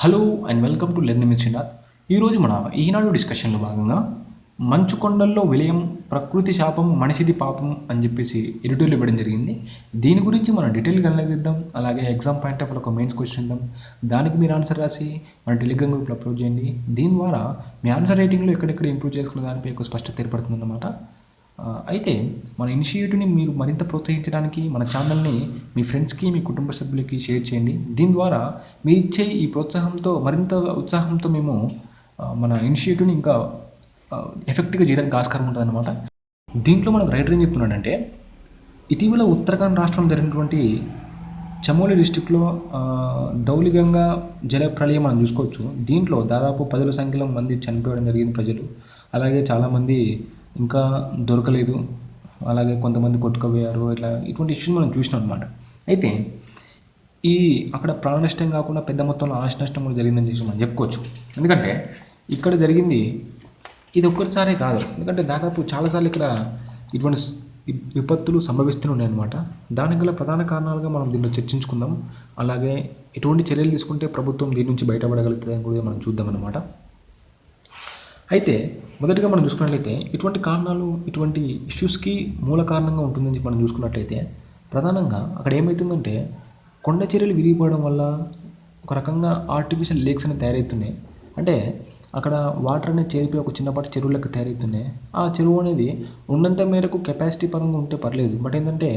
Hello and welcome to learning with Srinath. ఈరోజు మన ఈనాడు డిస్కషన్లో భాగంగా మంచు కొండల్లో విలయం, ప్రకృతి శాపం, మనిషిది పాపం అని చెప్పేసి ఎడిటోరియల్ ఇవ్వడం జరిగింది. దీని గురించి మనం డీటెయిల్గా అనలైజ్ చేద్దాం. అలాగే ఎగ్జామ్ పాయింట్ ఆఫ్ ఒక మెయిన్స్ క్వశ్చన్ ఇద్దాం. దానికి మీరు ఆన్సర్ రాసి మన టెలిగ్రామ్ గ్రూప్లో అప్లోడ్ చేయండి. దీని ద్వారా మీ ఆన్సర్ రైటింగ్లో ఎక్కడెక్కడ ఇంప్రూవ్ చేసుకునే దానిపై ఒక స్పష్టత ఏర్పడుతుందన్నమాట. అయితే మన ఇనిషియేటివ్ని మీరు మరింత ప్రోత్సహించడానికి మన ఛానల్ని మీ ఫ్రెండ్స్కి, మీ కుటుంబ సభ్యులకి షేర్ చేయండి. దీని ద్వారా మీరు ఇచ్చే ఈ ప్రోత్సాహంతో మరింత ఉత్సాహంతో మేము మన ఇనిషియేటివ్ని ఇంకా ఎఫెక్టివ్గా చేయడానికి ఆస్కారం ఉంటుందన్నమాట. దీంట్లో మనకు రైటర్ ఏం చెప్తున్నాడంటే, ఇటీవల ఉత్తరాఖండ్ రాష్ట్రంలో జరిగినటువంటి చమోలి డిస్టిక్లో దౌలికంగా జల ప్రళయం మనం చూసుకోవచ్చు. దీంట్లో దాదాపు 10,000 సంఖ్యలో మంది చనిపోవడం జరిగింది ప్రజలు. అలాగే చాలామంది ఇంకా దొరకలేదు, అలాగే కొంతమంది కొట్టుకుపోయారు. ఇటువంటి ఇష్యూస్ మనం చూసినాం అనమాట. అయితే అక్కడ ప్రాణ నష్టం కాకుండా పెద్ద మొత్తంలో ఆస్తి నష్టం కూడా జరిగిందని చెప్పి మనం చెప్పుకోవచ్చు. ఎందుకంటే ఇక్కడ జరిగింది ఇది ఒక్కసారే కాదు, ఎందుకంటే దాదాపు చాలాసార్లు ఇక్కడ ఇటువంటి విపత్తులు సంభవిస్తూనే ఉన్నాయన్నమాట. దానికి గల ప్రధాన కారణాలుగా మనం దీనిలో చర్చించుకుందాం. అలాగే ఎటువంటి చర్యలు తీసుకుంటే ప్రభుత్వం దీని నుంచి బయటపడగలుగుతుంది అని కూడా మనం చూద్దాం అన్నమాట. అయితే మొదటిగా మనం చూసుకున్నట్లయితే ఇటువంటి కారణాలు, ఇటువంటి ఇష్యూస్కి మూల కారణంగా ఉంటుందని మనం చూసుకున్నట్లయితే ప్రధానంగా అక్కడ ఏమవుతుందంటే కొండ చర్యలు విరిగిపోవడం వల్ల ఒక రకంగా ఆర్టిఫిషియల్ లేక్స్ అనేవి తయారవుతున్నాయి. అంటే అక్కడ వాటర్ అనేది చేరిపోయి ఒక చిన్నపాటి చెరువులకు తయారవుతున్నాయి. ఆ చెరువు అనేది ఉన్నంత మేరకు కెపాసిటీ పరంగా ఉంటే పర్లేదు, బట్ ఏంటంటే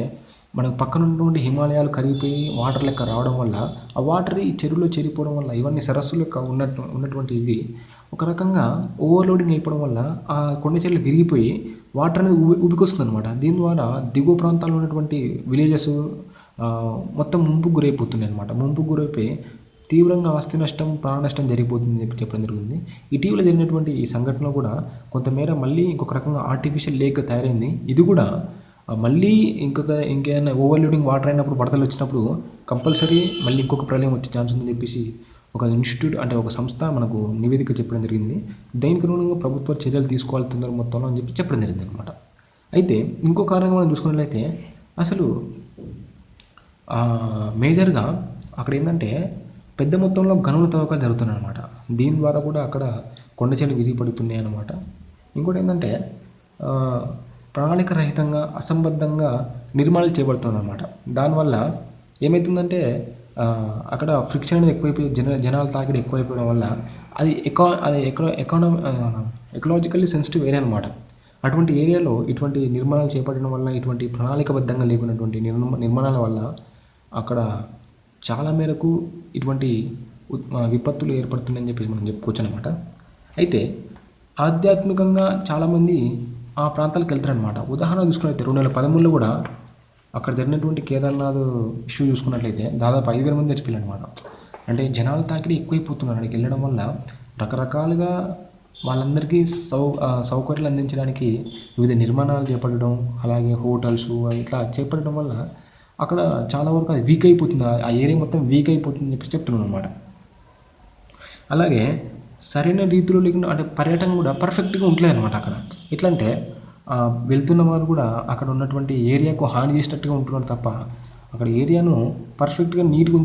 మనకు పక్కన ఉన్నటువంటి హిమాలయాలు కరిగిపోయి వాటర్ లెక్క రావడం వల్ల ఆ వాటర్ ఈ చెరువులో చేరిపోవడం వల్ల ఇవన్నీ సరస్సులు లెక్క ఉన్నటువంటి ఇవి ఒక రకంగా ఓవర్లోడింగ్ అయిపోవడం వల్ల ఆ కొండ చర్యలు విరిగిపోయి వాటర్ అనేది ఉబికొస్తుంది అనమాట. దీని ద్వారా దిగువ ప్రాంతాల్లో ఉన్నటువంటి విలేజెస్ మొత్తం ముంపుకు గురైపోతున్నాయి అనమాట. ముంపుకు గురైపోయి తీవ్రంగా ఆస్తి నష్టం, ప్రాణ నష్టం జరిగిపోతుందని చెప్పడం జరిగింది. ఇటీవల జరిగినటువంటి ఈ సంఘటనలో కూడా కొంతమేర మళ్ళీ ఇంకొక రకంగా ఆర్టిఫిషియల్ లేక్ తయారైంది. ఇది కూడా మళ్ళీ ఇంకేదైనా ఓవర్లోడింగ్ వాటర్ అయినప్పుడు, వరదలు వచ్చినప్పుడు కంపల్సరీ మళ్ళీ ఇంకొక ప్రళయం వచ్చే ఛాన్స్ ఉందని చెప్పేసి ఒక ఇన్స్టిట్యూట్ అంటే ఒక సంస్థ మనకు నివేదిక చెప్పడం జరిగింది. దీనికి అనుగుణంగా ప్రభుత్వ చర్యలు తీసుకోవాలి తొందర మొత్తంలో అని చెప్పడం జరిగింది అనమాట. అయితే ఇంకో కారణంగా మనం చూసుకున్నట్లయితే అసలు మేజర్గా అక్కడ ఏంటంటే పెద్ద మొత్తంలో గనుల తవ్వకాలు జరుగుతున్నాయి అనమాట. దీని ద్వారా కూడా అక్కడ కొండ చర్యలు విరిగిపడుతున్నాయి అన్నమాట. ఇంకోటి ఏంటంటే ప్రణాళిక రహితంగా, అసంబద్ధంగా నిర్మాణాలు చేపడుతున్నాయి అన్నమాట. దానివల్ల ఏమవుతుందంటే అక్కడ ఫ్రిక్షన్ అనేది ఎక్కువైపోయి జనాల తాకిడి ఎక్కువైపోవడం వల్ల అది ఎకలాజికల్లీ సెన్సిటివ్ ఏరియా అనమాట. అటువంటి ఏరియాలో ఇటువంటి నిర్మాణాలు చేపట్టడం వల్ల, ఇటువంటి ప్రణాళికబద్ధంగా లేకున్నటువంటి నిర్మాణాల వల్ల అక్కడ చాలా మేరకు ఇటువంటి విపత్తులు ఏర్పడుతున్నాయని చెప్పేసి మనం చెప్పుకోవచ్చు అనమాట. అయితే ఆధ్యాత్మికంగా చాలామంది ఆ ప్రాంతాలకు వెళ్తారనమాట. ఉదాహరణ చూసుకున్నట్లయితే 2013లో కూడా అక్కడ జరిగినటువంటి కేదార్నాథ్ ఇష్యూ చూసుకున్నట్లయితే దాదాపు 5,000 మంది చచ్చిపోయారు అనమాట. అంటే జనాల తాకిడి ఎక్కువైపోతున్నారు. అక్కడికి వెళ్ళడం వల్ల రకరకాలుగా వాళ్ళందరికీ సౌకర్యాలు అందించడానికి వివిధ నిర్మాణాలు చేపట్టడం, అలాగే హోటల్స్ ఇట్లా చేపట్టడం వల్ల అక్కడ చాలా వరకు అది వీక్ అయిపోతుంది. ఆ ఏరియా మొత్తం వీక్ అయిపోతుందని చెప్పి చెప్తున్నాను అనమాట. అలాగే సరైన రీతిలో లేకుండా అంటే పర్యటన కూడా పర్ఫెక్ట్గా ఉండలేదు అనమాట. అక్కడ ఎట్లా అంటే వెళ్తున్న వారు కూడా అక్కడ ఉన్నటువంటి ఏరియాకు హాని చేసినట్టుగా ఉంటున్నారు తప్ప అక్కడ ఏరియాను పర్ఫెక్ట్గా నీట్గా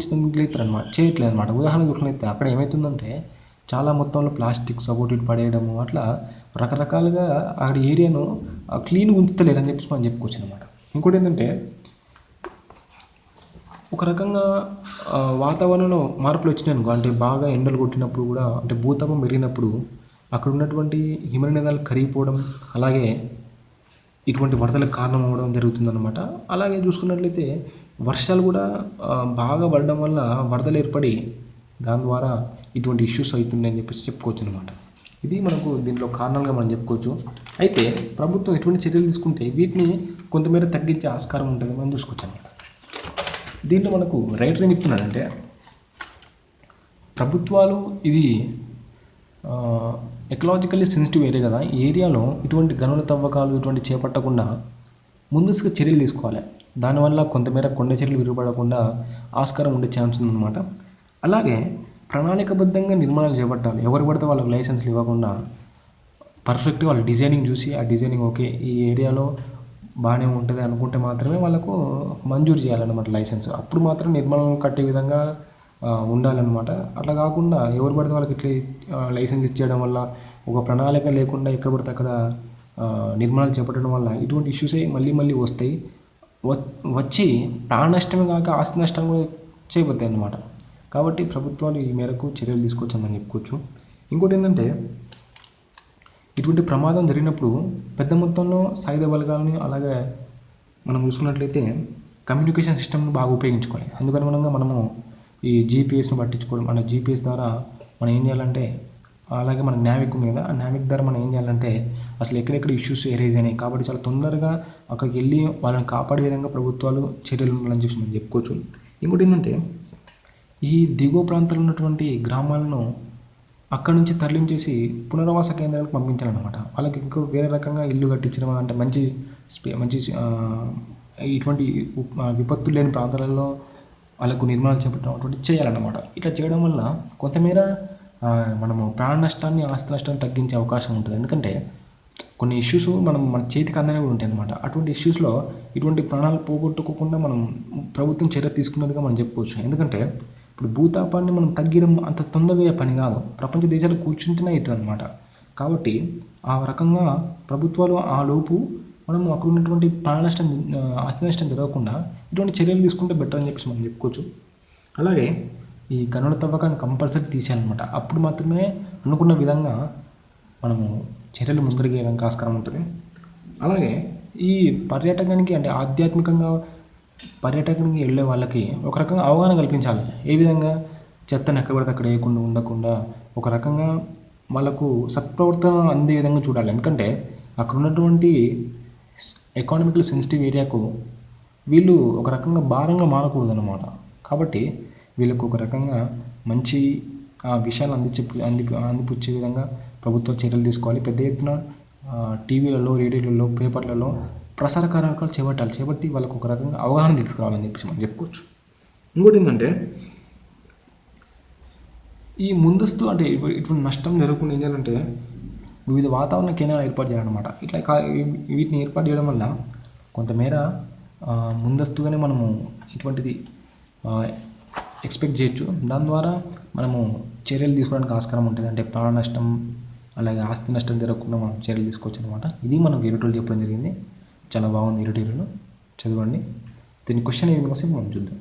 చేయట్లేదు అనమాట. ఉదాహరణ చూసినట్లయితే అక్కడ ఏమవుతుందంటే చాలా మొత్తంలో ప్లాస్టిక్స్ ఒకటి పడేయడము, అట్లా రకరకాలుగా అక్కడ ఏరియాను క్లీన్గా ఉంచుతలేరని చెప్పేసి మనం చెప్పుకోవచ్చు అనమాట. ఇంకోటి ఏంటంటే ఒక రకంగా వాతావరణంలో మార్పులు వచ్చినాయి అనుకో, అంటే బాగా ఎండలు కొట్టినప్పుడు కూడా, అంటే భూతాపం పెరిగినప్పుడు అక్కడ ఉన్నటువంటి హిమనీనదాలు కరిగిపోవడం, అలాగే ఇటువంటి వరదలకు కారణం అవ్వడం జరుగుతుందన్నమాట. అలాగే చూసుకున్నట్లయితే వర్షాలు కూడా బాగా పడడం వల్ల వరదలు ఏర్పడి దాని ద్వారా ఇటువంటి ఇష్యూస్ అవుతున్నాయని చెప్పేసి చెప్పుకోవచ్చు అనమాట. ఇది మనకు దీంట్లో కారణాలుగా మనం చెప్పుకోవచ్చు. అయితే ప్రభుత్వం ఎటువంటి చర్యలు తీసుకుంటే వీటిని కొంతమేర తగ్గించే ఆస్కారం ఉంటుంది మనం చూసుకోవచ్చు అనమాట. దీంట్లో మనకు రైటర్ ఏం చెప్తున్నాడంటే ప్రభుత్వాలు ఇది ఎకలాజికల్లీ సెన్సిటివ్ ఏరియా కదా, ఈ ఏరియాలో ఇటువంటి గనుల తవ్వకాలు ఇటువంటి చేపట్టకుండా ముందస్తుగా చర్యలు తీసుకోవాలి. దానివల్ల కొంతమేర కొండ చర్యలు విరిగిపడకుండా ఆస్కారం ఉండే ఛాన్స్ ఉందన్నమాట. అలాగే ప్రణాళికబద్ధంగా నిర్మాణాలు చేపట్టాలి. ఎవరు పడితే వాళ్ళకి లైసెన్స్లు ఇవ్వకుండా పర్ఫెక్ట్గా వాళ్ళ డిజైనింగ్ చూసి ఆ డిజైనింగ్ ఓకే ఈ ఏరియాలో బాగానే ఉంటుంది అనుకుంటే మాత్రమే వాళ్ళకు మంజూరు చేయాలన్నమాట లైసెన్స్. అప్పుడు మాత్రం నిర్మాణం కట్టే విధంగా ఉండాలన్నమాట. అట్లా కాకుండా ఎవరు పడితే వాళ్ళకి ఇట్లా లైసెన్స్ ఇచ్చేయడం వల్ల ఒక ప్రణాళిక లేకుండా ఎక్కడ పడితే అక్కడ నిర్మాణాలు చేపట్టడం వల్ల ఇటువంటి ఇష్యూసే మళ్ళీ మళ్ళీ వస్తాయి. వచ్చి ప్రాణ నష్టమే కాక ఆస్తి నష్టం కూడా చేయబోతాయి అన్నమాట. కాబట్టి ప్రభుత్వాలు ఈ మేరకు చర్యలు తీసుకోవచ్చని చెప్పుకోవచ్చు. ఇంకోటి ఏంటంటే, ఇటువంటి ప్రమాదం జరిగినప్పుడు పెద్ద మొత్తంలో సాయుధ బలగాలని అలాగే మనం చూసుకున్నట్లయితే కమ్యూనికేషన్ సిస్టమ్ని బాగా ఉపయోగించుకోవాలి. అందుకని మనము ఈ జీపీఎస్ని పట్టించుకోవడం, మన జీపీఎస్ ద్వారా మనం ఏం చేయాలంటే, అలాగే మన నావిక్ ఉంది కదా, ఆ నావిక్ ద్వారా మనం ఏం చేయాలంటే అసలు ఎక్కడెక్కడ ఇష్యూస్ ఎరేజ్ అయినాయి కాబట్టి చాలా తొందరగా అక్కడికి వెళ్ళి వాళ్ళని కాపాడే విధంగా ప్రభుత్వాలు చర్యలు ఉండాలని చెప్పి మనం చెప్పుకోవచ్చు. ఇంకోటి ఏంటంటే, ఈ దిగువ ప్రాంతాల్లో ఉన్నటువంటి గ్రామాలను అక్కడ నుంచి తరలించేసి పునరావాస కేంద్రాలకు పంపించాలన్నమాట. వాళ్ళకి ఇంకో వేరే రకంగా ఇల్లు కట్టించడం అంటే మంచి ఇటువంటి విపత్తులు లేని ప్రాంతాలలో వాళ్ళకు నిర్మాణాలు చేపట్టడం అటువంటి చేయాలన్నమాట. ఇట్లా చేయడం వల్ల కొంతమేర మనము ప్రాణ నష్టాన్ని ఆస్తి నష్టాన్ని తగ్గించే అవకాశం ఉంటుంది. ఎందుకంటే కొన్ని ఇష్యూస్ మన చేతికి అందనే ఉంటాయి అన్నమాట. అటువంటి ఇష్యూస్లో ఇటువంటి ప్రాణాలు పోగొట్టుకోకుండా మనం ప్రభుత్వం చర్య తీసుకున్నదిగా మనం చెప్పుకోవచ్చు. ఎందుకంటే ఇప్పుడు భూతాపాన్ని మనం తగ్గడం అంత తొందరగా పని కాదు, ప్రపంచ దేశాలు కూర్చుంటేనే అవుతుంది అనమాట. కాబట్టి ఆ రకంగా ప్రభుత్వాలు ఆ లోపు మనం అక్కడ ఉన్నటువంటి ప్రాణ నష్టం ఆస్తి నష్టం జరగకుండా ఇటువంటి చర్యలు తీసుకుంటే బెటర్ అని చెప్పేసి మనం చెప్పుకోవచ్చు. అలాగే ఈ గనుల తవ్వకాన్ని కంపల్సరీ తీసేయాలన్నమాట. అప్పుడు మాత్రమే అనుకున్న విధంగా మనము చర్యలు ముందరికి వేయడానికి ఆస్కారం ఉంటుంది. అలాగే ఈ పర్యాటకానికి అంటే ఆధ్యాత్మికంగా పర్యాటకానికి వెళ్ళే వాళ్ళకి ఒక రకంగా అవగాహన కల్పించాలి. ఏ విధంగా చెత్తను ఎక్కడ పడితే అక్కడ వేయకుండా ఉండకుండా ఒక రకంగా వాళ్ళకు సత్ప్రవర్తన అందే విధంగా చూడాలి. ఎందుకంటే అక్కడ ఉన్నటువంటి ఎకానమికల్ సెన్సిటివ్ ఏరియాకు వీళ్ళు ఒక రకంగా భారంగా మారకూడదు అన్నమాట. కాబట్టి వీళ్ళకు ఒక రకంగా మంచి విషయాలు అందిపుచ్చే విధంగా ప్రభుత్వ చర్యలు తీసుకోవాలి. పెద్ద ఎత్తున టీవీలలో, రేడియోలలో, పేపర్లలో ప్రసార కార్యక్రమాలు చేపట్టి వాళ్ళకు ఒక రకంగా అవగాహన తీసుకురావాలని చెప్పేసి మనం చెప్పుకోవచ్చు. ఇంకోటి ఏంటంటే, ఈ ముందస్తు అంటే ఇటువంటి నష్టం జరగకుండా ఏం చేయాలంటే వివిధ వాతావరణ కేంద్రాలు ఏర్పాటు చేయాలన్నమాట. ఇట్లా వీటిని ఏర్పాటు చేయడం వల్ల కొంతమేర ముందస్తుగానే మనము ఇటువంటిది ఎక్స్పెక్ట్ చేయొచ్చు. దాని ద్వారా మనము చర్యలు తీసుకోవడానికి ఆస్కారం ఉంటుంది. అంటే ప్రాణ నష్టం అలాగే ఆస్తి నష్టం జరగకుండా మనం చర్యలు తీసుకోవచ్చు అనమాట. ఇది మనకు ఎడిటోరియల్ చెప్పడం జరిగింది. చాలా బాగుంది ఎడిటోరియల్, చదవండి. దీని క్వశ్చన్ ఏ విధంగా వస్తే మనం చూద్దాం.